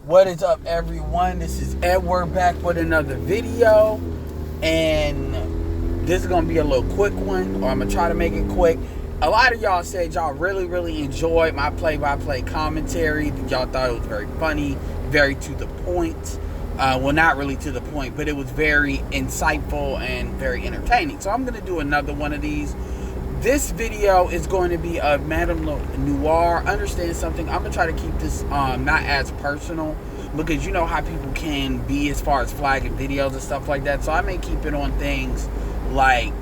What is up, everyone? This is Edward back with another video, and this is gonna be a little quick one, or I'm gonna try to make it quick. A lot of y'all said y'all really enjoyed my play-by-play commentary. Y'all thought it was very funny, very to the point. Well, not really to the point, but it was very insightful and very entertaining. So I'm gonna do another one of these. This video is going to be of Madame Noire. Understand something? I'm going to try to keep this not as personal, because you know how people can be as far as flagging videos and stuff like that. So I may keep it on things like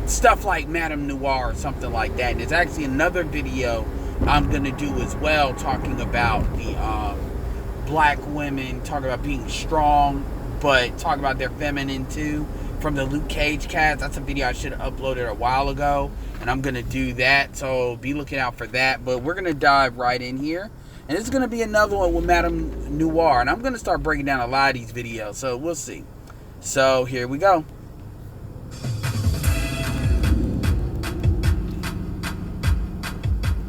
stuff like Madame Noire or something like that. And there's actually another video I'm going to do as well, talking about the black women, talking about being strong, but talk about their feminine too. From the Luke Cage cast. That's a video I should have uploaded a while ago, and I'm gonna do that, so be looking out for that. But we're gonna dive right in here, and this is gonna be another one with Madame Noire, and I'm gonna start breaking down a lot of these videos, so we'll see. So here we go.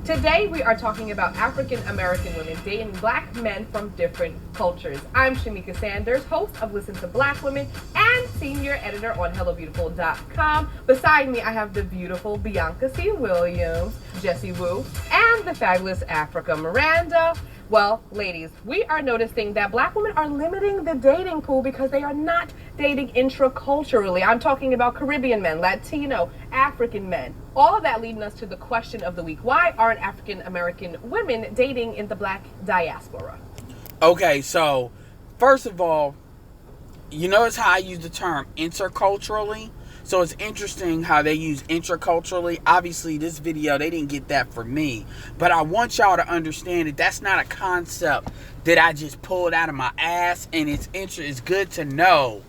Today we are talking about African American women dating black men from different cultures. I'm Shamika Sanders, host of Listen to Black Women and senior editor on HelloBeautiful.com. Beside me I have the beautiful Bianca C. Williams, Jessie Wu, and the fabulous Africa Miranda. Well, ladies, we are noticing that black women are limiting the dating pool because they are not dating intraculturally. I'm talking about Caribbean men, Latino, African men. All of that leading us to the question of the week. Why aren't African American women dating in the black diaspora? Okay, so first of all, you notice how I use the term interculturally? So it's interesting how they use intraculturally. Obviously, this video, they didn't get that from me. But I want y'all to understand that that's not a concept that I just pulled out of my ass. And it's good to know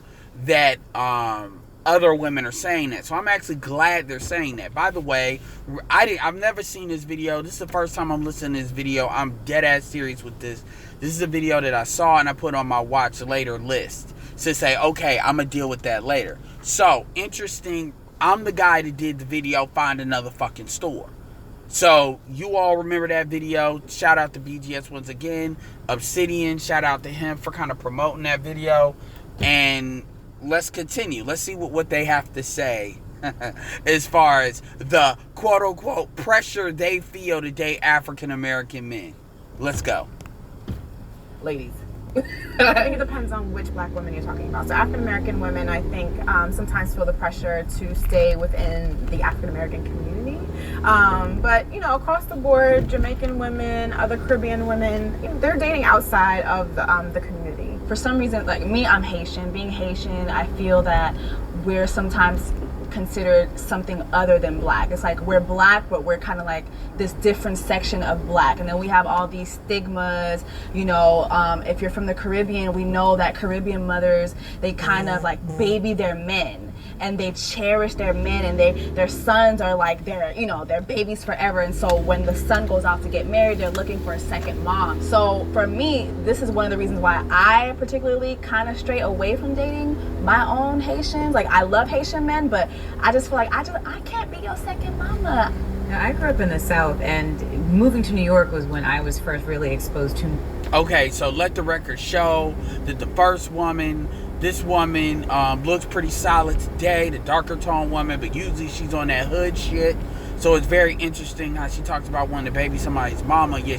that other women are saying that. So I'm actually glad they're saying that. By the way, I've never seen this video. This is the first time I'm listening to this video. I'm dead ass serious with this. This is a video that I saw and I put on my watch later list to say, okay, I'm going to deal with that later. So, interesting, I'm the guy that did the video, Find Another Fucking Store. So, you all remember that video. Shout out to BGS once again. Obsidian, shout out to him for kind of promoting that video. And let's continue. Let's see what they have to say as far as the quote-unquote pressure they feel to date African-American men. Let's go. Ladies. I think it depends on which black women you're talking about. So African American women, I think, sometimes feel the pressure to stay within the African American community. But, you know, across the board, Jamaican women, other Caribbean women, they're dating outside of the community. For some reason, like me, I'm Haitian. Being Haitian, I feel that we're sometimes considered something other than black. It's like we're black, but we're kind of like this different section of black. And then we have all these stigmas, you know, if you're from the Caribbean, we know that Caribbean mothers, they kind of like baby their men. And they cherish their men, and their sons are like their babies forever. And so when the son goes out to get married, they're looking for a second mom. So for me, this is one of the reasons why I particularly kind of stray away from dating my own Haitians. Like, I love Haitian men, but I just feel like I can't be your second mama. Now, I grew up in the South, and moving to New York was when I was first really exposed to. Okay, so let the record show that the first woman, this woman looks pretty solid today, the darker tone woman, but usually she's on that hood shit. So it's very interesting how she talks about wanting to baby somebody's mama. Yeah,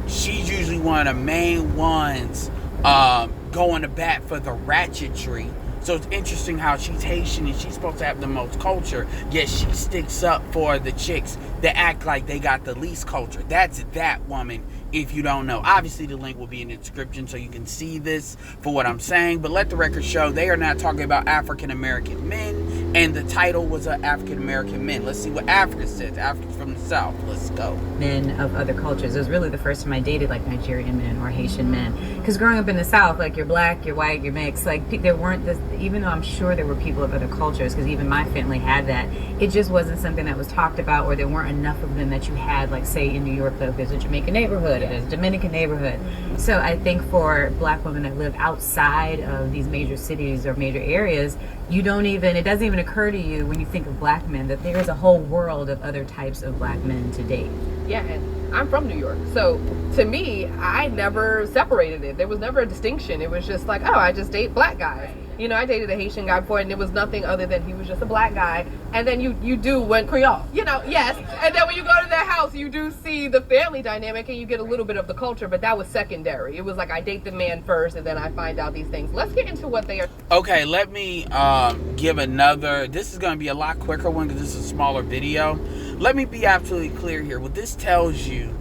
she's usually one of the main ones going to bat for the ratchetry. So it's interesting how she's Haitian and she's supposed to have the most culture, yet she sticks up for the chicks that act like they got the least culture. That's that woman, if you don't know. Obviously, the link will be in the description so you can see this for what I'm saying. But let the record show they are not talking about African-American men, and the title was African-American men. Let's see what Africa says. Africans from the South. Let's go. Men of other cultures. It was really the first time I dated like Nigerian men or Haitian men. Because growing up in the South, like you're black, you're white, you're mixed. Like there weren't this, even though I'm sure there were people of other cultures, because even my family had that, it just wasn't something that was talked about, or there weren't enough of them that you had, like say in New York, like there's a Jamaican neighborhood, there's a Dominican neighborhood. So I think for black women that live outside of these major cities or major areas, it doesn't even occur to you when you think of black men that there is a whole world of other types of black men to date. Yeah, and I'm from New York. So to me, I never separated it. There was never a distinction. It was just like, oh, I just date black guys. You know, I dated a Haitian guy before, and it was nothing other than he was just a black guy. And then you do when Creole. you know, yes. And then when you go to their house, you do see the family dynamic, and you get a little bit of the culture. But that was secondary. It was like I date the man first, and then I find out these things. Let's get into what they are. Okay, let me give another. This is going to be a lot quicker one because this is a smaller video. Let me be absolutely clear here. What this tells you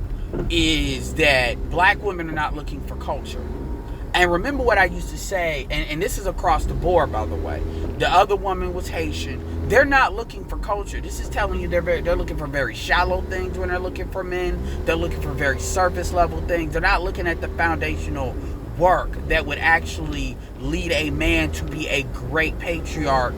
is that black women are not looking for culture. And remember what I used to say, and this is across the board, by the way. The other woman was Haitian. They're not looking for culture. This is telling you they're looking for very shallow things when they're looking for men. They're looking for very surface level things. They're not looking at the foundational work that would actually lead a man to be a great patriarch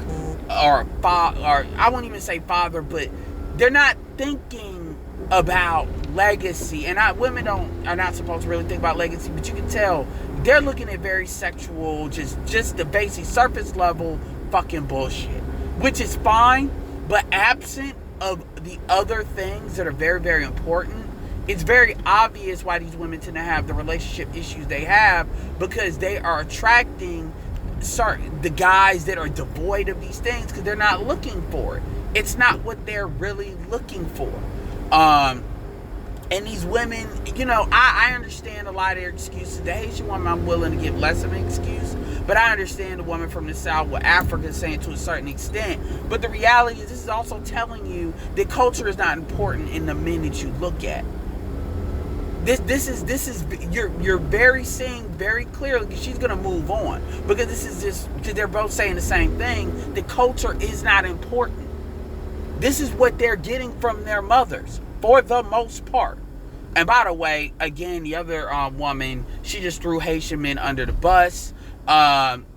or I won't even say father, but they're not thinking about legacy. And women are not supposed to really think about legacy, but you can tell they're looking at very sexual, just the basic surface level fucking bullshit, which is fine, but absent of the other things that are very, very important, it's very obvious why these women tend to have the relationship issues they have, because they are attracting the guys that are devoid of these things because they're not looking for it. It's not what they're really looking for. And these women, you know, I understand a lot of their excuses. The Haitian woman, I'm willing to give less of an excuse. But I understand the woman from the South, what Africa is saying to a certain extent. But the reality is, this is also telling you that culture is not important in the men that you look at. This is you're very seeing very clearly that she's gonna move on, because this is just because they're both saying the same thing. The culture is not important. This is what they're getting from their mothers for the most part. And by the way, again, the other woman, she just threw Haitian men under the bus,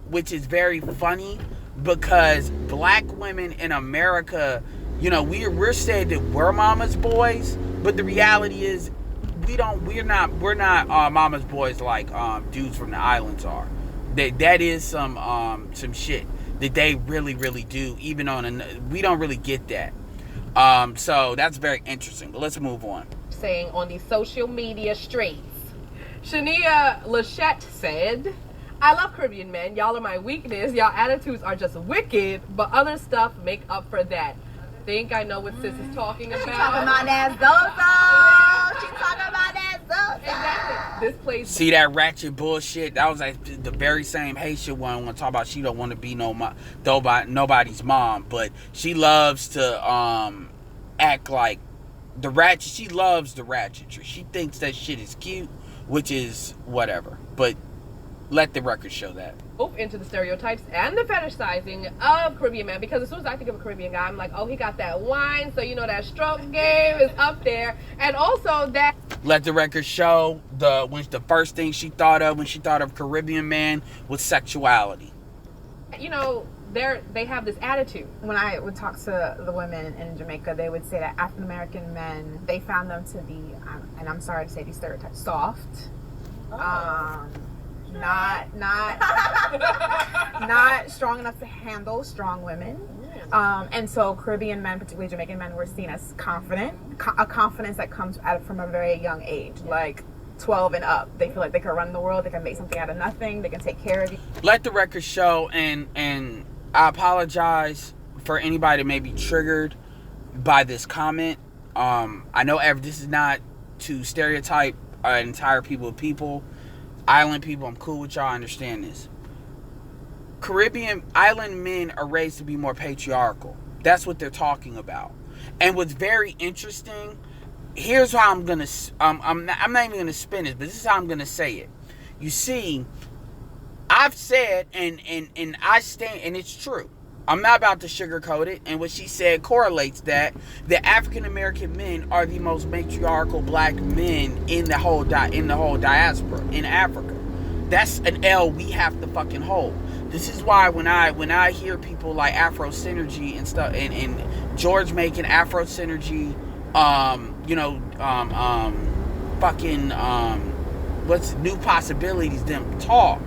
which is very funny because black women in America, you know, we're said that we're mama's boys, but the reality is we're not mama's boys like dudes from the islands are. That is some shit that they really, really do. Even we don't really get that. So that's very interesting. But let's move on. Saying on the social media streets, Shania Lachette said, "I love Caribbean men. Y'all are my weakness. Y'all attitudes are just wicked, but other stuff make up for that." Think I know what sis is talking about. She's talking about that Zozo. She's talking about that Zozo. Exactly. This plays. See that ratchet bullshit? That was like the very same Haitian one. Want to talk about she don't want to be nobody's mom, but she loves to act like the ratchet. She loves the ratchetry. She thinks that shit is cute, which is whatever. But let the record show that. Into the stereotypes and the fetishizing of Caribbean men, because as soon as I think of a Caribbean guy, I'm like, oh, he got that wine, so you know that stroke game is up there. And also that let the record show the first thing she thought of when she thought of Caribbean man was sexuality. You know, they have this attitude. When I would talk to the women in Jamaica, they would say that African American men, they found them to be, and I'm sorry to say these stereotypes, soft. Not strong enough to handle strong women. And so Caribbean men, particularly Jamaican men, were seen as confident. A confidence that comes from a very young age, like 12 and up. They feel like they can run the world, they can make something out of nothing, they can take care of you. Let the record show, and I apologize for anybody that may be triggered by this comment. I know this is not to stereotype an entire people. Island people, I'm cool with y'all, I understand this. Caribbean island men are raised to be more patriarchal. That's what they're talking about. And what's very interesting, here's how I'm gonna, I'm not even gonna spin this, but this is how I'm gonna say it. You see, I've said, and I stand, and it's true. I'm not about to sugarcoat it, and what she said correlates that African American men are the most matriarchal black men in the whole diaspora in Africa. That's an L we have to fucking hold. This is why when I hear people like Afro Synergy and stuff, and George making Afro Synergy, what's New Possibilities, them talk,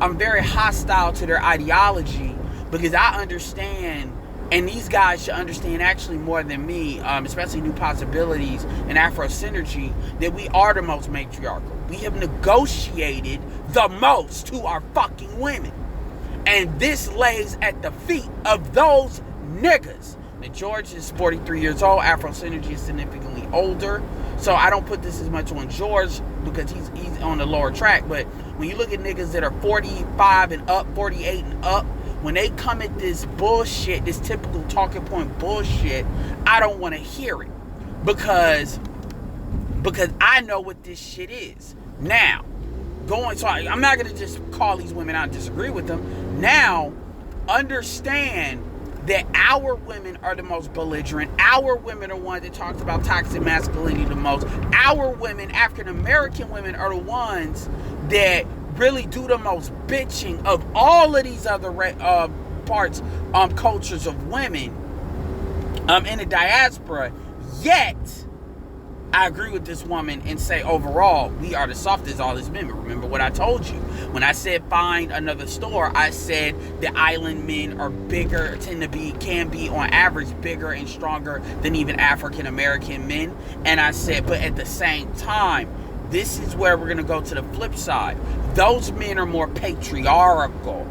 I'm very hostile to their ideology, because I understand and these guys should understand actually more than me, especially New Possibilities and Afro Synergy, that we are the most matriarchal. We have negotiated the most to our fucking women. And this lays at the feet of those niggas. Now, George is 43 years old. Afro Synergy is significantly older. So I don't put this as much on George because he's on the lower track. But when you look at niggas that are 45 and up, 48 and up, when they come at this bullshit, this typical talking point bullshit, I don't want to hear it. Because I know what this shit is. Now, I'm not going to just call these women out and disagree with them. Now, understand that our women are the most belligerent. Our women are ones that talks about toxic masculinity the most. Our women, African American women, are the ones that really do the most bitching of all of these other cultures of women in the diaspora. Yet, I agree with this woman and say overall, we are the softest all these men. Remember what I told you. When I said find another store, I said the island men are bigger, can be on average bigger and stronger than even African American men. And I said, but at the same time, this is where we're going to go to the flip side. Those men are more patriarchal.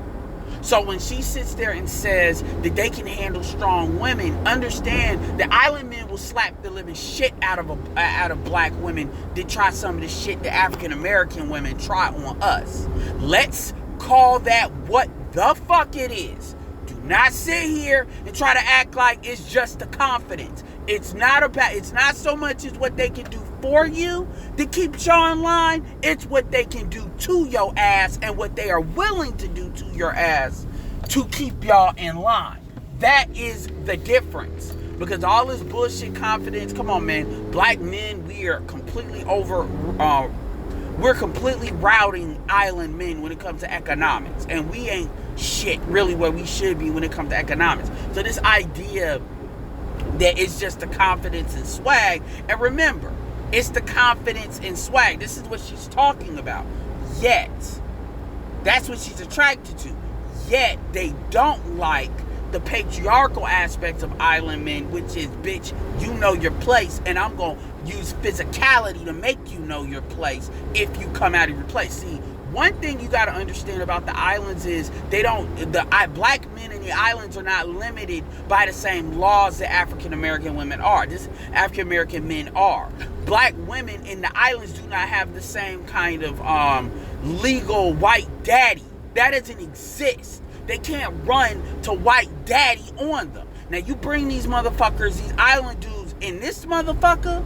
So when she sits there and says that they can handle strong women, understand that island men will slap the living shit out of black women that try some of the shit that African American women try on us. Let's call that what the fuck it is. Do not sit here and try to act like it's just the confidence. It's not so much as what they can do for you to keep y'all in line. It's what they can do to your ass and what they are willing to do to your ass to keep y'all in line. That is the difference. Because all this bullshit confidence, come on, man. Black men, we are completely we're completely routing island men when it comes to economics. And we ain't shit really where we should be when it comes to economics. So this idea that it's just the confidence and swag. And remember, it's the confidence and swag. This is what she's talking about. Yet, that's what she's attracted to. Yet, they don't like the patriarchal aspects of island men, which is, bitch, you know your place, and I'm going to use physicality to make you know your place if you come out of your place. See, one thing you got to understand about the islands is black men in the islands are not limited by the same laws that African American women are. African American men are. Black women in the islands do not have the same kind of legal white daddy. That doesn't exist. They can't run to white daddy on them. Now you bring these motherfuckers, these island dudes in this motherfucker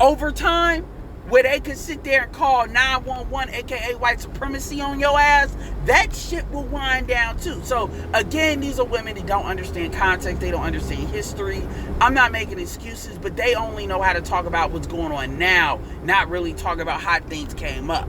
over time, where they could sit there and call 911, aka white supremacy on your ass, that shit will wind down too. So again, these are women that don't understand context, they don't understand history. I'm not making excuses, but they only know how to talk about what's going on now, not really talk about how things came up.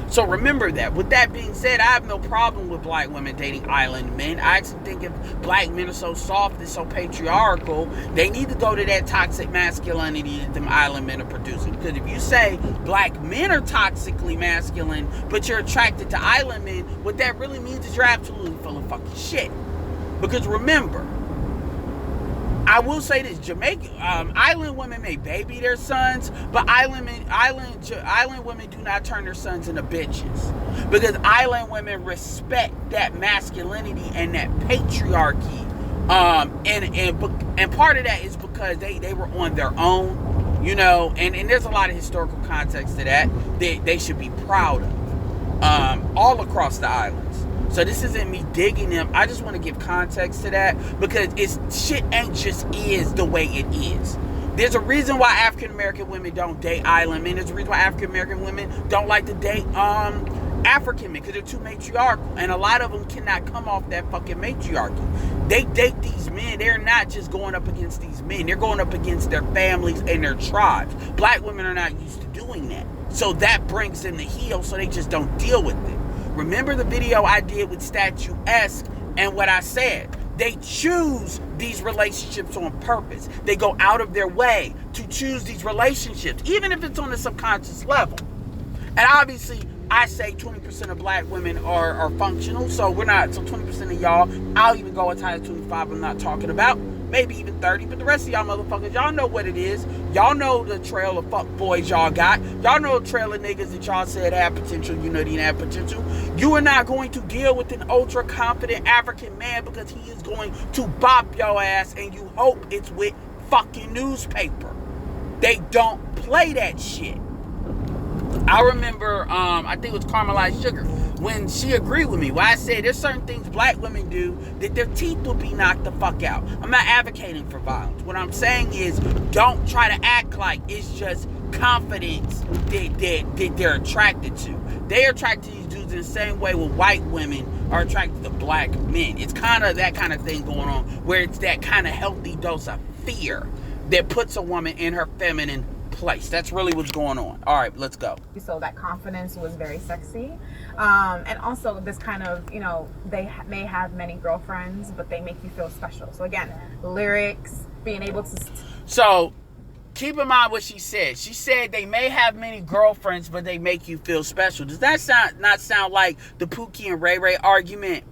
So remember that. With that being said, I have no problem with black women dating island men. I actually think if black men are so soft and so patriarchal, they need to go to that toxic masculinity that them island men are producing. Because if you say black men are toxically masculine, but you're attracted to island men, what that really means is you're absolutely full of fucking shit. Because remember, I will say this: island women may baby their sons, but island women do not turn their sons into bitches, because island women respect that masculinity and that patriarchy, and part of that is because they were on their own, you know, and there's a lot of historical context to that they should be proud of, all across the islands. So this isn't me digging them. I just want to give context to that, because shit ain't just is the way it is. There's a reason why African American women don't date island men. There's a reason why African American women don't like to date African men, because they're too matriarchal, and a lot of them cannot come off that fucking matriarchy. They date these men. They're not just going up against these men. They're going up against their families and their tribes. Black women are not used to doing that, so that brings them to heel. So they just don't deal with it. Remember the video I did with Statuesque and what I said? They choose these relationships on purpose. They go out of their way to choose these relationships, even if it's on a subconscious level. And obviously, I say 20% of black women are functional. So we're not, so 20% of y'all, I'll even go as high as 25, I'm not talking about. Maybe even 30, but the rest of y'all motherfuckers, y'all know what it is. Y'all know the trail of fuck boys y'all got. Y'all know the trail of niggas that y'all said have potential, you know they didn't have potential. You are not going to deal with an ultra confident African man because he is going to bop your ass and you hope it's with fucking newspaper. They don't play that shit. I remember, I think it was Caramelized Sugar, when she agreed with me. When I said there's certain things black women do that their teeth will be knocked the fuck out. I'm not advocating for violence. What I'm saying is don't try to act like it's just confidence that they're attracted to. They're attracted to these dudes in the same way with white women are attracted to black men. It's kind of that kind of thing going on where it's that kind of healthy dose of fear that puts a woman in her feminine place. That's really what's going on. All right, let's go. So that confidence was very sexy. And also this kind of, you know, they may have many girlfriends, but they make you feel special. So again, lyrics, being able to... So keep in mind what she said. She said they may have many girlfriends, but they make you feel special. Does that not sound like the Pookie and Ray Ray argument?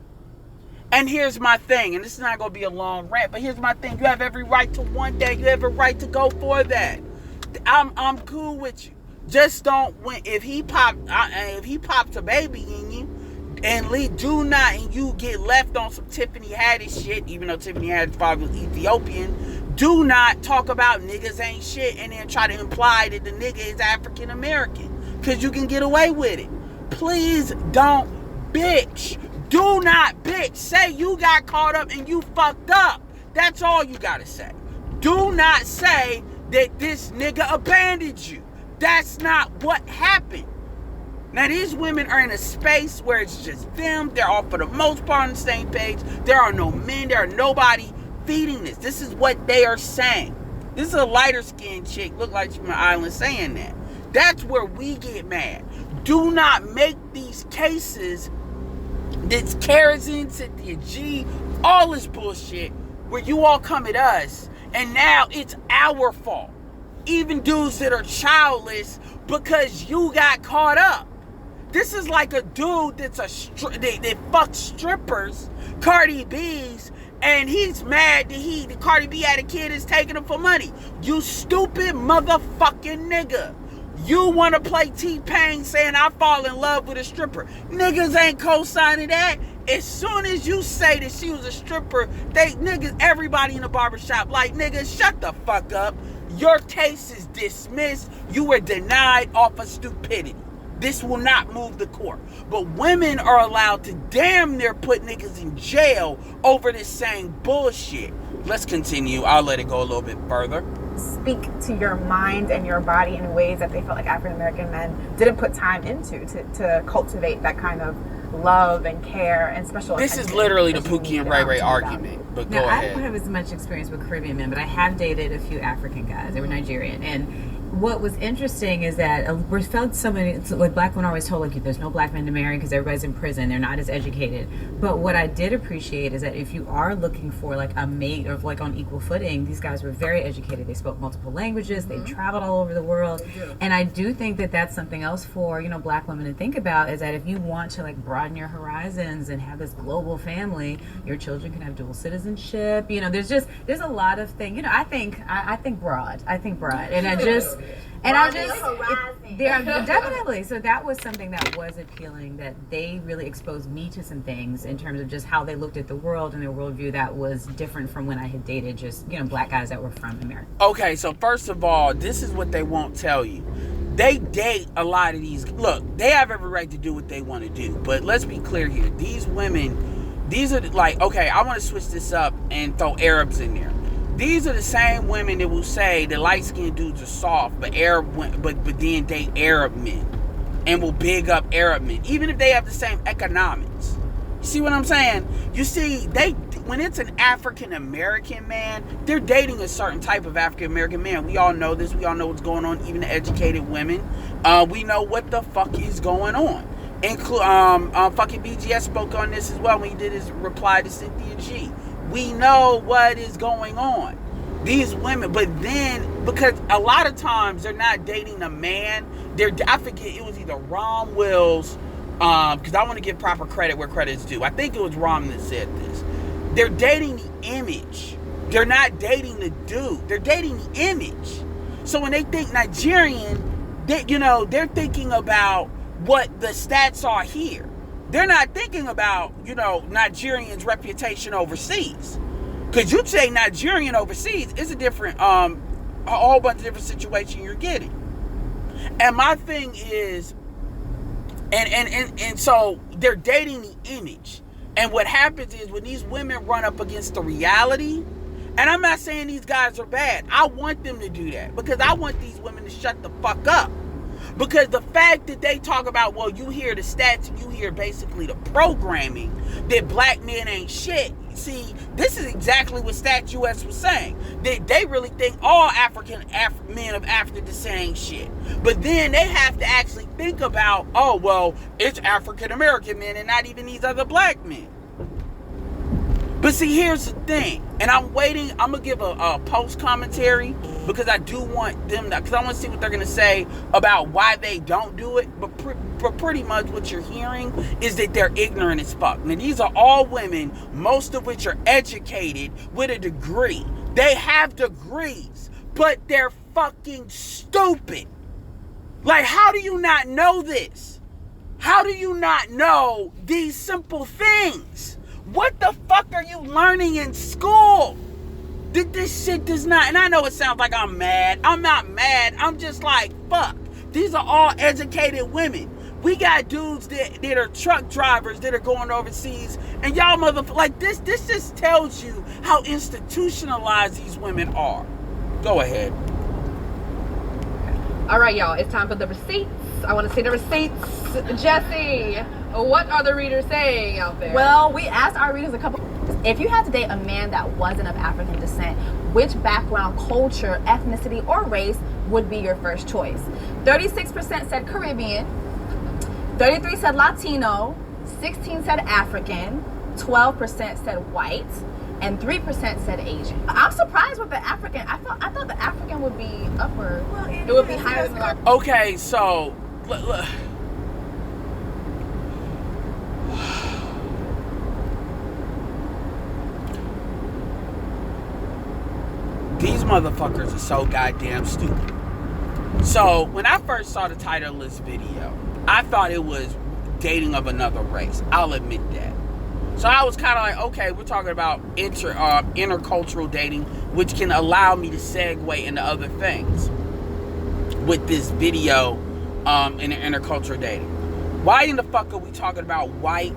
And here's my thing, and this is not going to be a long rant, but here's my thing. You have every right to want that. You have a right to go for that. I'm cool with you. Just don't when if he pops a baby in you and you get left on some Tiffany Haddish shit, even though Tiffany Haddish father was Ethiopian, do not talk about niggas ain't shit and then try to imply that the nigga is African American, because you can get away with it. Please don't bitch. Do not bitch. Say you got caught up and you fucked up. That's all you gotta say. Do not say that this nigga abandoned you. That's not what happened. Now, these women are in a space where it's just them. They're all, for the most part, on the same page. There are no men. There are nobody feeding this. This is what they are saying. This is a lighter-skinned chick, look like she's from the island, saying that. That's where we get mad. Do not make these cases that's kerosene, Cynthia G, all this bullshit, where you all come at us, and now it's our fault. Even dudes that are childless because you got caught up. This is like a dude that's that fucks strippers, Cardi B's, and he's mad that Cardi B had a kid that's taking him for money. You stupid motherfucking nigga. You want to play T-Pain saying I fall in love with a stripper. Niggas ain't co-signing that. As soon as you say that she was a stripper, everybody in the barbershop like, nigga, shut the fuck up. Your case is dismissed. You were denied off of stupidity. This will not move the court. But women are allowed to damn near put niggas in jail over this same bullshit. Let's continue. I'll let it go a little bit further. Speak to your mind and your body in ways that they felt like African American men didn't put time into to cultivate that kind of love and care and special attention. This is literally the Pookie and Ray Ray argument. But go ahead. I don't have as much experience with Caribbean men, but I have dated a few African guys. They were Nigerian, and what was interesting is that we felt so many, like black women are always told, like, there's no black men to marry because everybody's in prison, they're not as educated. But what I did appreciate is that if you are looking for like a mate or like on equal footing, these guys were very educated. They spoke multiple languages. They traveled all over the world. And I do think that that's something else for, you know, black women to think about, is that if you want to like broaden your horizons and have this global family, your children can have dual citizenship. You know, there's a lot of things. You know, I think broad. And definitely. So that was something that was appealing, that they really exposed me to some things in terms of just how they looked at the world and their worldview that was different from when I had dated just, you know, black guys that were from America. Okay, so first of all, this is what they won't tell you. They date a lot of these. Look, they have every right to do what they want to do. But let's be clear here. These women, these are like, okay, I want to switch this up and throw Arabs in there. These are the same women that will say the light-skinned dudes are soft, but then date Arab men and will big up Arab men, even if they have the same economics. You see what I'm saying? You see, when it's an African American man, they're dating a certain type of African American man. We all know this. We all know what's going on. Even the educated women, we know what the fuck is going on. Fucking BGS spoke on this as well when he did his reply to Cynthia G. We know what is going on. These women, but then, because a lot of times they're not dating a man, I forget, it was either Rom Wills, because I want to give proper credit where credit's due. I think it was Rom that said this. They're dating the image. They're not dating the dude. They're dating the image. So when they think Nigerian, they're thinking about what the stats are here. They're not thinking about, Nigerian's reputation overseas. Because you say Nigerian overseas, it's a different, a whole bunch of different situation you're getting. And my thing is, and so they're dating the image. And what happens is when these women run up against the reality, and I'm not saying these guys are bad. I want them to do that because I want these women to shut the fuck up. Because the fact that they talk about, well, you hear the stats, you hear basically the programming that black men ain't shit. See, this is exactly what Stats US was saying. They really think all men of African descent ain't shit. But then they have to actually think about, oh, well, it's African American men and not even these other black men. But see, here's the thing, and I'm waiting. I'm gonna give a post commentary because I do want them to, because I want to see what they're gonna say about why they don't do it. But pretty much what you're hearing is that they're ignorant as fuck. Now these are all women, most of which are educated with a degree. They have degrees, but they're fucking stupid. Like, how do you not know this? How do you not know these simple things? What the fuck are you learning in school? This shit does not, and I know it sounds like I'm mad. I'm not mad. I'm just like, fuck. These are all educated women. We got dudes that are truck drivers that are going overseas, and y'all motherfuckers, like this just tells you how institutionalized these women are. Go ahead. All right, y'all, it's time for the receipts. I want to see the receipts. Jesse, what are the readers saying out there? Well, we asked our readers a couple. If you had to date a man that wasn't of African descent, which background, culture, ethnicity, or race would be your first choice? 36% said Caribbean, 33% said Latino, 16% said African, 12% said white, and 3% said Asian. I'm surprised with the African. I thought the African would be upper. Well, it would be higher than the. Okay, so look. These motherfuckers are so goddamn stupid. So when I first saw the title of this video, I thought it was dating of another race. I'll admit that. So I was kind of like, okay, we're talking about intercultural dating, which can allow me to segue into other things with this video in intercultural dating. Why in the fuck are we talking about white?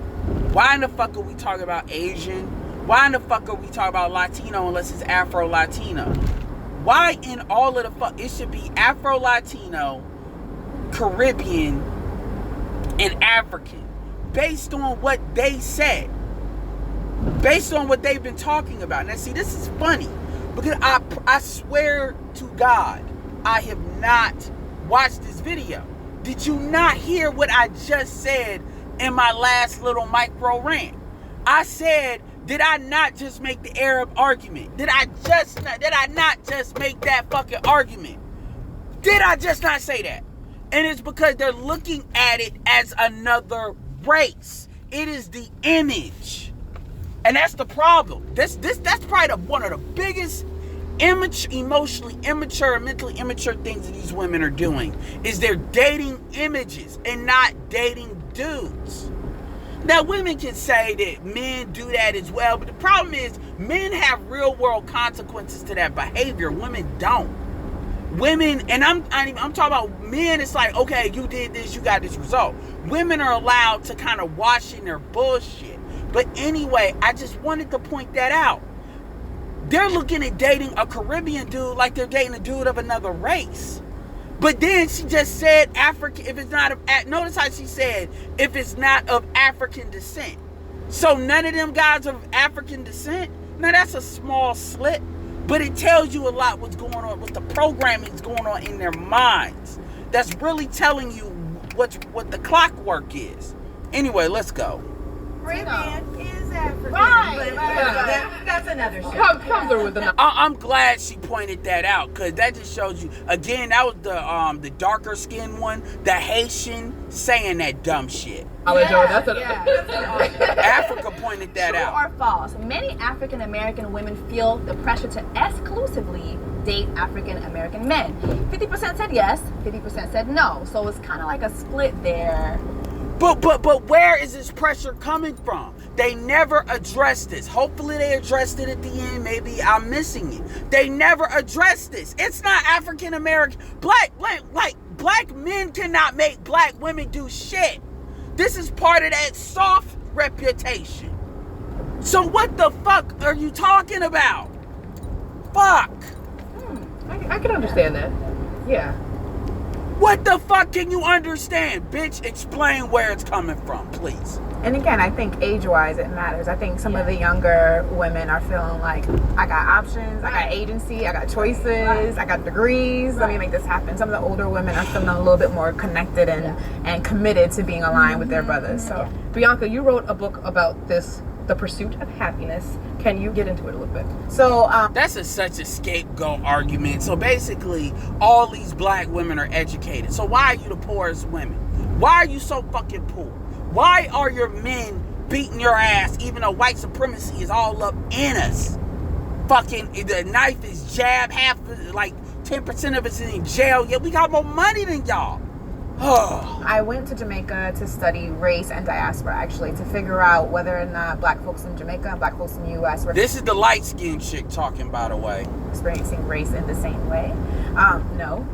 Why in the fuck are we talking about Asian? Why in the fuck are we talking about Latino unless it's Afro-Latino? Why in all of the fuck? It should be Afro-Latino, Caribbean, and African. Based on what they said. Based on what they've been talking about. Now see, this is funny. Because I swear to God, I have not watched this video. Did you not hear what I just said in my last little micro rant? I said, did I not just make the Arab argument? Did I not just make that fucking argument? Did I just not say that? And it's because they're looking at it as another race. It is the image. And that's the problem. That's probably one of the biggest emotionally immature, mentally immature things that these women are doing is they're dating images and not dating dudes. Now, women can say that men do that as well, but the problem is men have real world consequences to that behavior. Women don't. Women, and I'm talking about men, it's like, okay, you did this, you got this result. Women are allowed to kind of wash in their bullshit. But anyway, I just wanted to point that out. They're looking at dating a Caribbean dude like they're dating a dude of another race. But then she just said African, if it's not of, notice how she said, if it's not of African descent. So none of them guys are of African descent? Now that's a small slip, but it tells you a lot what's going on, what the programming is going on in their minds. That's really telling you what the clockwork is. Anyway, let's go. Caribbean is African. Right. That's another show. Come through with the. I'm glad she pointed that out, because that just shows you, again, that was the darker skinned one, the Haitian saying that dumb shit. That's Africa pointed that True out. or false? Many African American women feel the pressure to exclusively date African American men. 50% said yes, 50% said no. So it's kind of like a split there. But where is this pressure coming from? They never addressed this. Hopefully they addressed it at the end. Maybe I'm missing it. They never addressed this. It's not African American. Black men cannot make black women do shit. This is part of that soft reputation. So what the fuck are you talking about? Fuck. I can understand that. Yeah. What the fuck can you understand? Bitch, explain where it's coming from, please. And again, I think age-wise it matters. I think some of the younger women are feeling like, I got options, I got agency, I got choices, I got degrees, let me make this happen. Some of the older women are feeling a little bit more connected and committed to being aligned with their brothers. So, Bianca, you wrote a book about this, The Pursuit of Happiness. Can you get into it a little bit? So that's such a scapegoat argument. So basically, all these black women are educated. So why are you the poorest women? Why are you so fucking poor? Why are your men beating your ass even though white supremacy is all up in us? Fucking, the knife is jabbed, 10% of us is in jail. Yet we got more money than y'all. I went to Jamaica to study race and diaspora, actually, to figure out whether or not black folks in Jamaica and black folks in the U.S. were This is the light-skinned chick talking, by the way. experiencing race in the same way. No,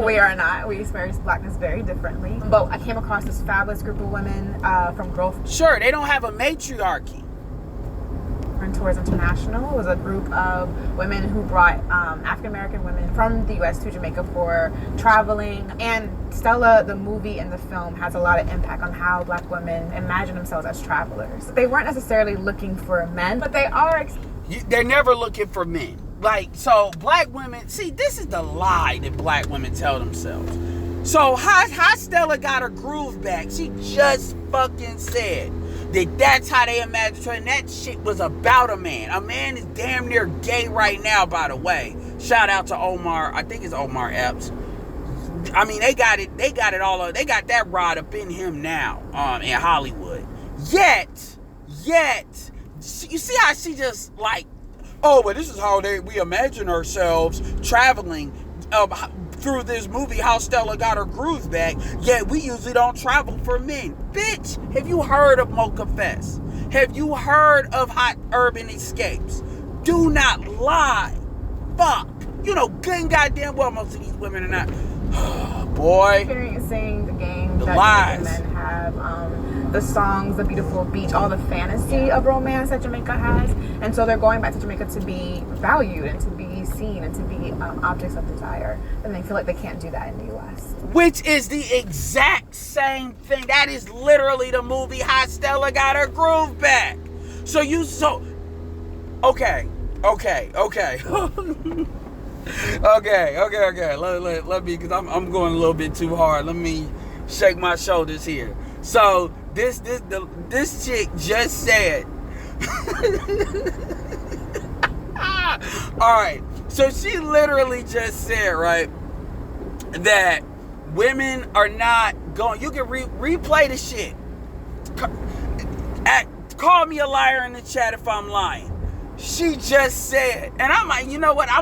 we are not. We experience blackness very differently. But I came across this fabulous group of women from Growth Sure, they don't have a matriarchy. Tours International. It was a group of women who brought African American women from the U.S. to Jamaica for traveling. And Stella, the movie and the film, has a lot of impact on how black women imagine themselves as travelers. They weren't necessarily looking for men, but they are. They're never looking for men. So black women, see, this is the lie that black women tell themselves. So how Stella got her groove back? She just fucking said that's how they imagine her, and that shit was about a man. A man is damn near gay right now, by the way. Shout out to Omar. I think it's Omar Epps. I mean, they got it all. They got that rod up in him now, in Hollywood. Yet, you see how she just but this is how we imagine ourselves traveling through this movie, how Stella got her groove back, yet we usually don't travel for men. Bitch, have you heard of Mocha Fest? Have you heard of Hot Urban Escapes? Do not lie. Fuck. You know good and goddamn well most of these women are not. Boy. Experiencing the game The that lies. Jamaican men have, the songs, the beautiful beach, all the fantasy of romance that Jamaica has. And so they're going back to Jamaica to be valued and to be seen and to be objects of desire. And they feel like they can't do that in the U.S. Which is the exact same thing. That is literally the movie How Stella Got Her Groove Back. Okay. Okay. Let me, because I'm going a little bit too hard. Let me shake my shoulders here. So this chick just said. All right. So she literally just said, right, that women are not going. You can replay the shit. Call me a liar in the chat if I'm lying. She just said, and I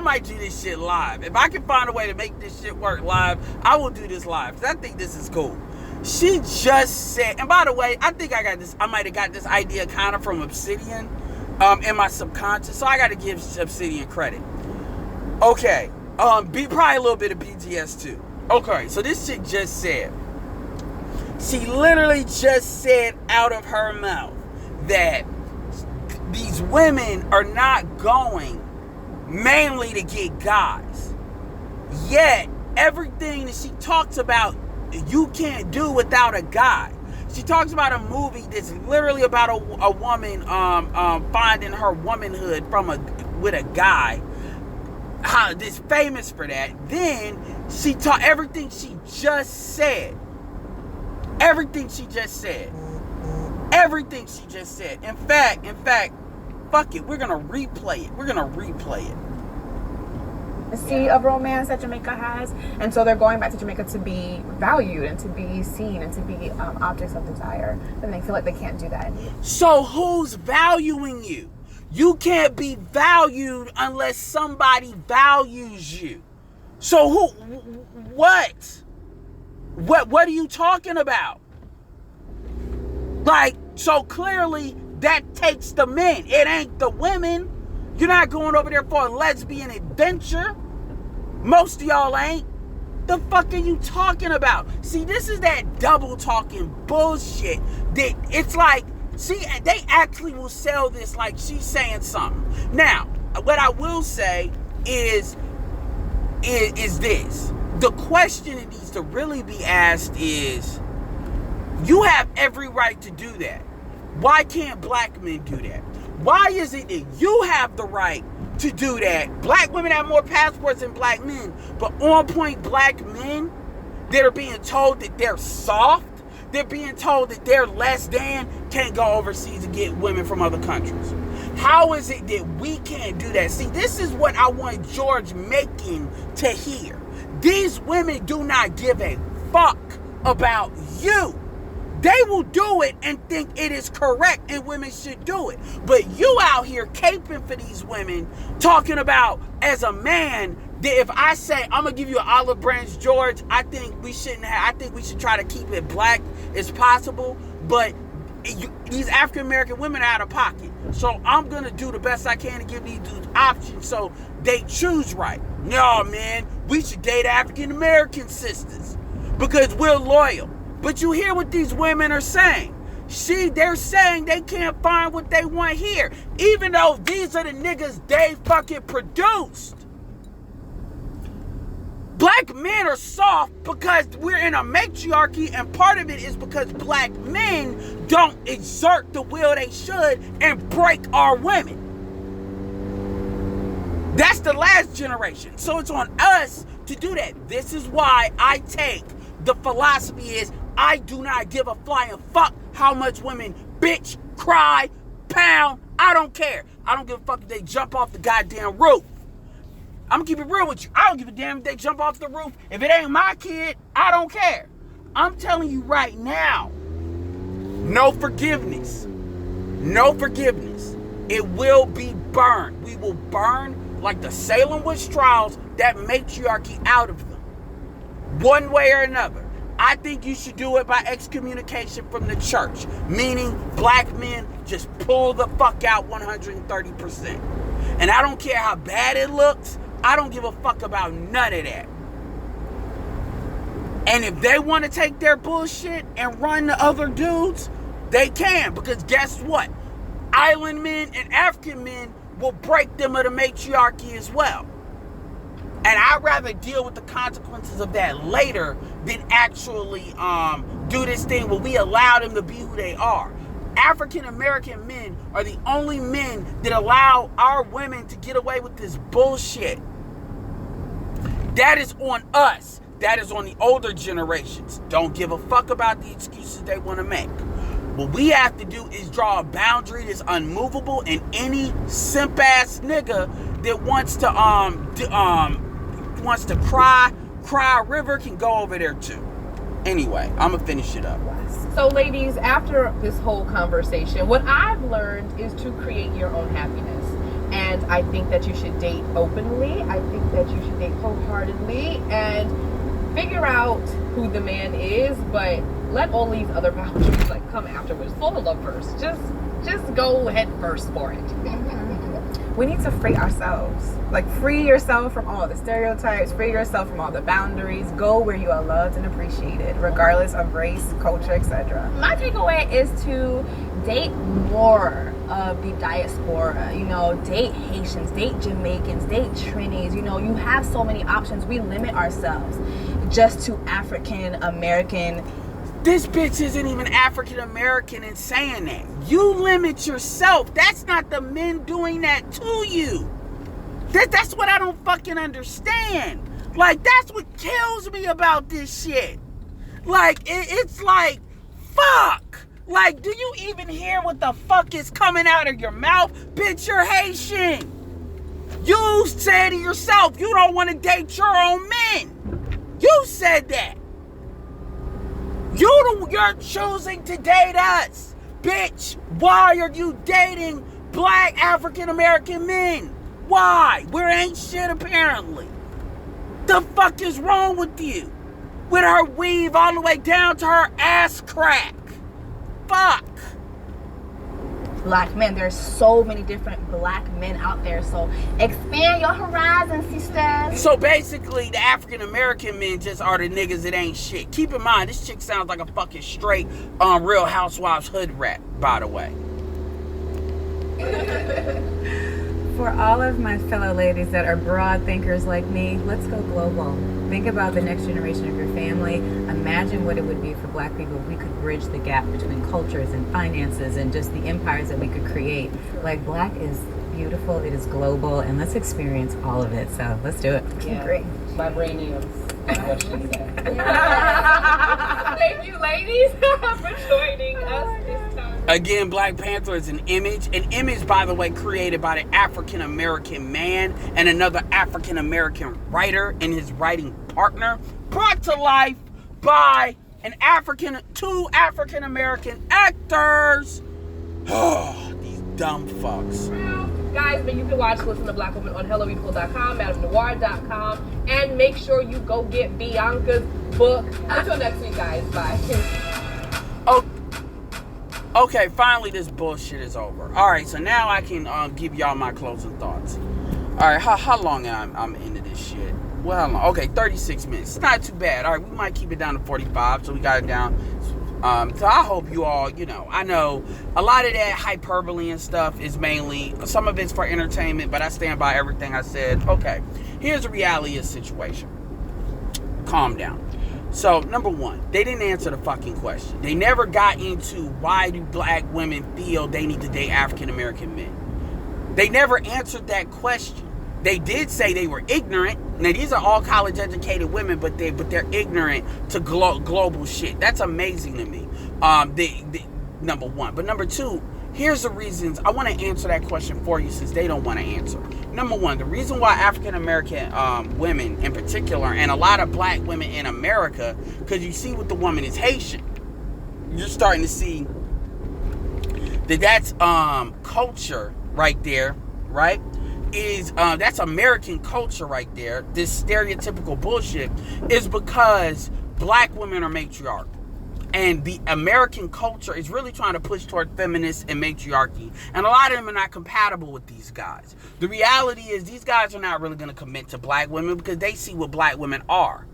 might do this shit live. If I can find a way to make this shit work live, I will do this live, because I think this is cool. She just said, and by the way, I think I might have got this idea kind of from Obsidian in my subconscious, so I got to give Obsidian credit. Okay, probably a little bit of BGS too. Okay, so this chick just said, she literally just said out of her mouth that these women are not going mainly to get guys. Yet, everything that she talks about, you can't do without a guy. She talks about a movie that's literally about a woman finding her womanhood with a guy. That's famous for that. Then she taught everything she just said. Everything she just said. everything she just said. In fact, fuck it. We're going to replay it. The sea of romance that Jamaica has, and so they're going back to Jamaica to be valued and to be seen and to be objects of desire, and they feel like they can't do that anymore. So who's valuing you? You can't be valued unless somebody values you. So what are you talking about? Like, so clearly that takes the men. It ain't the women. You're not going over there for a lesbian adventure. Most of y'all ain't. The fuck are you talking about? See, this is that double talking bullshit. That it's like, see, they actually will sell this like she's saying something. Now, what I will say is this. The question that needs to really be asked is, you have every right to do that. Why can't black men do that? Why is it that you have the right to do that? Black women have more passports than black men, but on point black men that are being told that they're soft, they're being told that they're less than, can't go overseas and get women from other countries. How is it that we can't do that? See, this is what I want George Macon to hear. These women do not give a fuck about you. They will do it and think it is correct and women should do it. But you out here caping for these women, talking about as a man, that if I say I'm gonna give you an olive branch, George, I think we should try to keep it black as possible. But these African American women are out of pocket. So I'm gonna do the best I can to give these dudes options so they choose right. No, man, we should date African American sisters because we're loyal. But you hear what these women are saying. They're saying they can't find what they want here, even though these are the niggas they fucking produced. Black men are soft because we're in a matriarchy, and part of it is because black men don't exert the will they should and break our women. That's the last generation. So it's on us to do that. This is why I take the philosophy is I do not give a flying fuck how much women bitch, cry, pound. I don't care. I don't give a fuck if they jump off the goddamn roof. I'm gonna keep it real with you. I don't give a damn if they jump off the roof. If it ain't my kid, I don't care. I'm telling you right now, no forgiveness. No forgiveness. It will be burned. We will burn like the Salem witch trials that matriarchy out of them. One way or another. I think you should do it by excommunication from the church. Meaning black men just pull the fuck out 130%. And I don't care how bad it looks. I don't give a fuck about none of that. And if they want to take their bullshit and run to other dudes, they can. Because guess what? Island men and African men will break them of the matriarchy as well. And I'd rather deal with the consequences of that later than actually do this thing where we allow them to be who they are. African American men are the only men that allow our women to get away with this bullshit. That is on us. That is on the older generations. Don't give a fuck about the excuses they want to make. What we have to do is draw a boundary that's unmovable, and any simp ass nigga that wants to cry a river can go over there too. Anyway, I'm gonna finish it up. So ladies, after this whole conversation, what I've learned is to create your own happiness. And I think that you should date openly. I think that you should date wholeheartedly and figure out who the man is, but let all these other boundaries come afterwards. Fall in love first. Just go head first for it. We need to free ourselves. Free yourself from all the stereotypes, free yourself from all the boundaries. Go where you are loved and appreciated, regardless of race, culture, etc. My takeaway is to date more of the diaspora. Date Haitians, date Jamaicans, date Trinis. You have so many options. We limit ourselves just to African American. This bitch isn't even African American in saying that. You limit yourself. That's not the men doing that to you. That's what I don't fucking understand. That's what kills me about this shit. It's like, fuck. Like, do you even hear what the fuck is coming out of your mouth? Bitch, you're Haitian. You said it yourself. You don't want to date your own men. You said that. You're choosing to date us. Bitch, why are you dating black African American men? Why? We ain't shit apparently. The fuck is wrong with you? With her weave all the way down to her ass crack. Fuck. Black men, there's so many different black men out there, so expand your horizons, sisters. So basically, the African American men just are the niggas that ain't shit. Keep in mind, this chick sounds like a fucking straight Real Housewives hood rat, by the way. For all of my fellow ladies that are broad thinkers like me, let's go global. Think about the next generation of your family. Imagine what it would be for black people if we could bridge the gap between cultures and finances and just the empires that we could create. Like, black is beautiful, it is global, and let's experience all of it. So let's do it. Yeah. Great. Vibraniums. What she said. Thank you, ladies, for joining us this time. Again, Black Panther is an image, by the way, created by the African American man and another African American writer and his writing partner, brought to life by two African American actors. These dumb fucks. Guys, but you can watch Listen to Black Women on HelloBeautiful.com, MadameNoire.com, and make sure you go get Bianca's book. Until next week, guys. Bye. Oh, okay, finally this bullshit is over. All right, so now I can give y'all my closing thoughts. All right, how long I'm into this shit? Well, how long? Okay, 36 minutes. It's not too bad. All right, we might keep it down to 45, so we got it down. So I hope you all, I know a lot of that hyperbole and stuff is mainly, some of it's for entertainment, but I stand by everything I said. Okay, here's the reality of the situation. Calm down. So, number one, they didn't answer the fucking question. They never got into why do black women feel they need to date African American men. They never answered that question. They did say they were ignorant. Now, these are all college educated women, but they're ignorant to global shit. That's amazing to me. Number one. But number two, here's the reasons. I want to answer that question for you since they don't want to answer. Number one, the reason why African American women in particular, and a lot of black women in America, because you see what the woman is Haitian, you're starting to see that's culture right there, right? That's American culture right there. This stereotypical bullshit is because black women are matriarchal. And the American culture is really trying to push toward feminists and matriarchy. And a lot of them are not compatible with these guys. The reality is these guys are not really going to commit to black women because they see what black women are.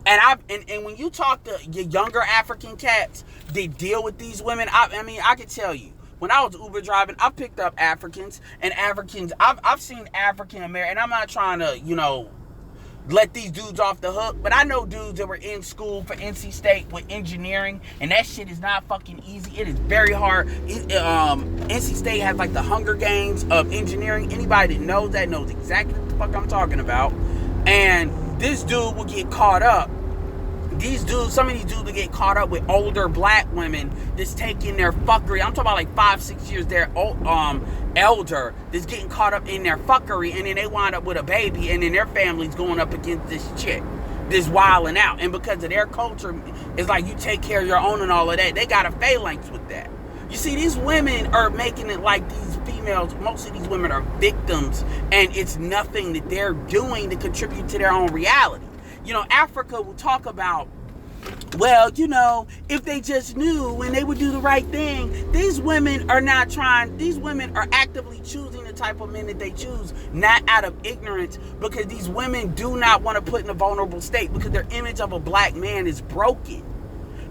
And when you talk to your younger African cats, they deal with these women. I can tell you, when I was Uber driving, I picked up Africans. I've seen African American, and I'm not trying to, let these dudes off the hook, but I know dudes that were in school for NC State with engineering, and that shit is not fucking easy. It is very hard. NC State has like the Hunger Games of engineering. Anybody that knows that knows exactly what the fuck I'm talking about. And this dude will get caught up. Some of these dudes will get caught up with older black women that's taking their fuckery. I'm talking about like 5-6 years they're elder, that's getting caught up in their fuckery, and then they wind up with a baby, and then their family's going up against this chick, this wilding out. And because of their culture, it's like you take care of your own and all of that. They got a phalanx with that. You see, these women are making it like these females, most of these women are victims, and it's nothing that they're doing to contribute to their own reality. Africa will talk about, well, if they just knew and they would do the right thing. These women are not trying. These women are actively choosing the type of men that they choose, not out of ignorance, because these women do not want to put in a vulnerable state because their image of a black man is broken.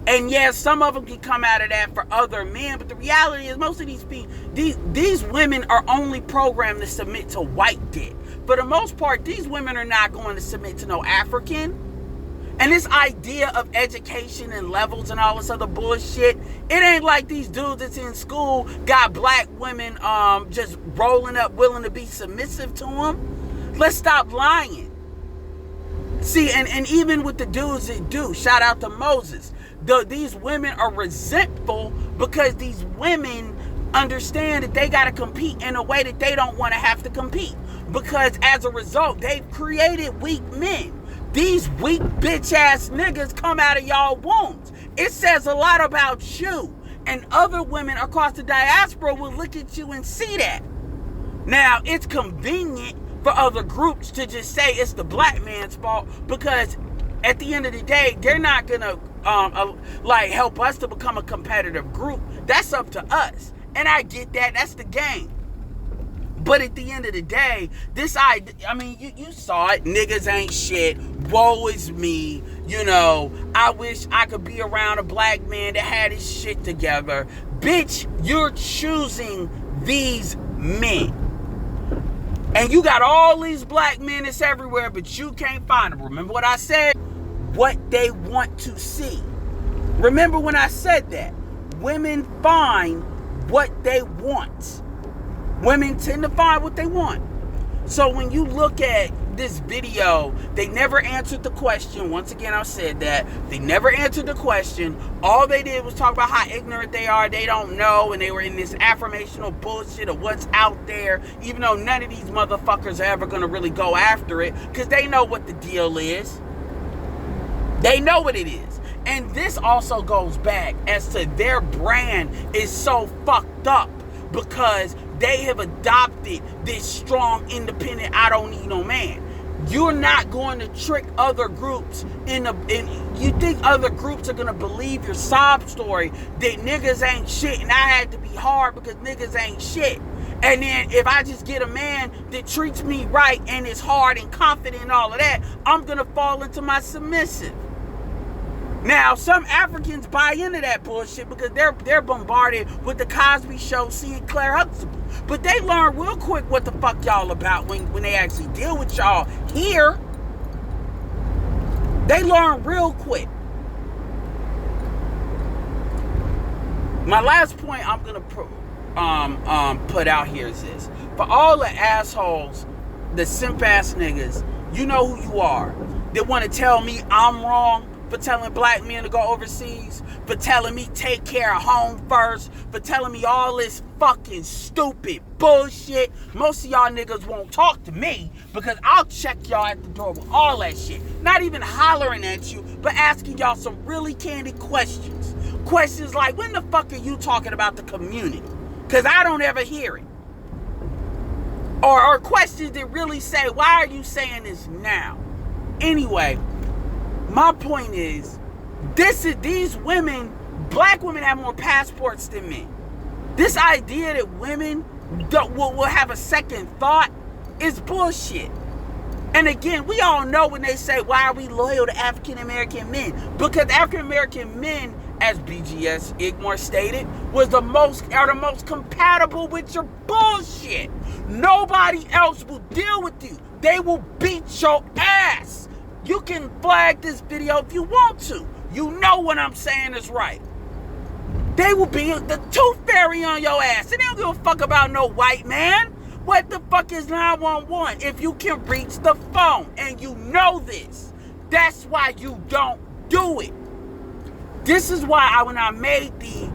And yes, some of them can come out of that for other men, but the reality is most of these women are only programmed to submit to white dick. For the most part, these women are not going to submit to no African. And this idea of education and levels and all this other bullshit, it ain't like these dudes that's in school got black women just rolling up willing to be submissive to them. Let's stop lying. See, and even with the dudes that do, shout out to Moses. these women are resentful because these women understand that they got to compete in a way that they don't want to have to compete. Because as a result, they've created weak men. These weak bitch-ass niggas come out of y'all wombs. It says a lot about you. And other women across the diaspora will look at you and see that. Now, it's convenient for other groups to just say it's the black man's fault, because at the end of the day, they're not gonna help us to become a competitive group. That's up to us. And I get that. That's the game. But at the end of the day, you saw it. Niggas ain't shit. Woe is me. I wish I could be around a black man that had his shit together. Bitch, you're choosing these men. And you got all these black men that's everywhere, but you can't find them. Remember what I said? What they want to see. Remember when I said that? Women find what they want. Women tend to find what they want. So when you look at this video, they never answered the question. Once again, I said that. They never answered the question. All they did was talk about how ignorant they are. They don't know. And they were in this affirmational bullshit of what's out there. Even though none of these motherfuckers are ever going to really go after it. Because they know what the deal is. They know what it is. And this also goes back as to their brand is so fucked up. Because they have adopted this strong, independent, I don't need no man. You're not going to trick other groups you think other groups are going to believe your sob story that niggas ain't shit and I had to be hard because niggas ain't shit. And then if I just get a man that treats me right and is hard and confident and all of that, I'm going to fall into my submissive. Now, some Africans buy into that bullshit because they're bombarded with the Cosby Show, seeing Claire Huxtable. But they learn real quick what the fuck y'all about when they actually deal with y'all here. They learn real quick. My last point I'm gonna put out here is this: for all the assholes, the simp ass niggas, you know who you are. They want to tell me I'm wrong for telling black men to go overseas, for telling me take care of home first, for telling me all this fucking stupid bullshit. Most of y'all niggas won't talk to me because I'll check y'all at the door with all that shit. Not even hollering at you, but asking y'all some really candid questions. Questions like, when the fuck are you talking about the community? Because I don't ever hear it. Or questions that really say, why are you saying this now? Anyway, my point is, these women, black women have more passports than men. This idea that women will have a second thought is bullshit. And again, we all know when they say, why are we loyal to African American men? Because African American men, as BGS Igmore stated, are the most compatible with your bullshit. Nobody else will deal with you. They will beat your ass. You can flag this video if you want to. You know what I'm saying is right. They will be the tooth fairy on your ass. And they don't give a fuck about no white man. What the fuck is 911 if you can reach the phone? And you know this. That's why you don't do it. This is why when I made the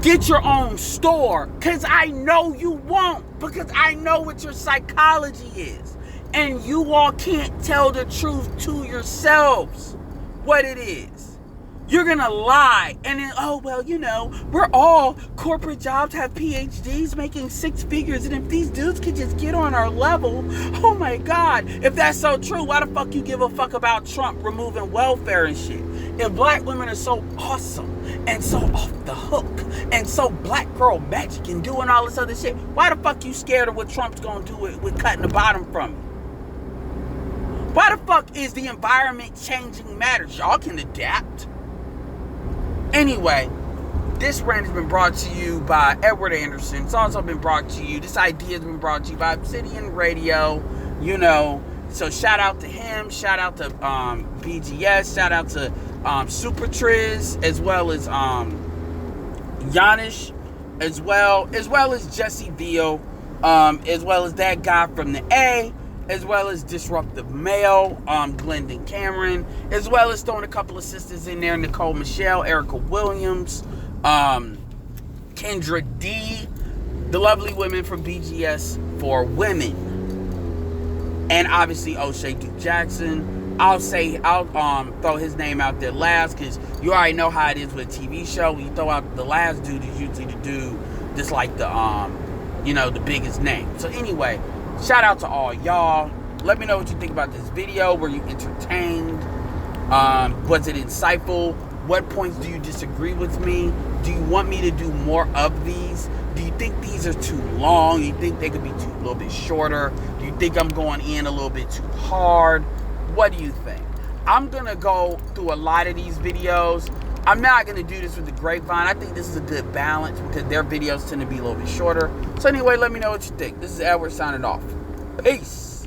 get your own store, because I know you won't. Because I know what your psychology is. And you all can't tell the truth to yourselves what it is. You're going to lie. And then, oh, well, we're all corporate jobs, have PhDs making six figures. And if these dudes could just get on our level, oh my God. If that's so true, why the fuck you give a fuck about Trump removing welfare and shit? If black women are so awesome and so off the hook and so black girl magic and doing all this other shit, why the fuck you scared of what Trump's going to do with cutting the bottom from you? Why the fuck is the environment changing matters? Y'all can adapt. Anyway, this rant has been brought to you by Edward Anderson. It's also been brought to you, this idea has been brought to you by Obsidian Radio, So shout out to him, shout out to BGS, shout out to Super Triz, as well as Yanish, as well as Jesse Veal, as well as that guy from the A, as well as Disruptive Male, Glendon Cameron, as well as throwing a couple of sisters in there, Nicole Michelle, Erica Williams, Kendra D, the lovely women from BGS for Women, and obviously O'Shea Duke Jackson. I'll throw his name out there last, because you already know how it is with a TV show. When you throw out the last dude, is usually the dude that's like the the biggest name. So anyway, shout out to all y'all. Let me know what you think about this video. Were you entertained? Was it insightful? What points do you disagree with me? Do you want me to do more of these? Do you think these are too long? Do you think they could be a little bit shorter? Do you think I'm going in a little bit too hard? What do you think? I'm going to go through a lot of these videos. I'm not going to do this with the Grapevine. I think this is a good balance because their videos tend to be a little bit shorter. So anyway, let me know what you think. This is Edward signing off. Peace.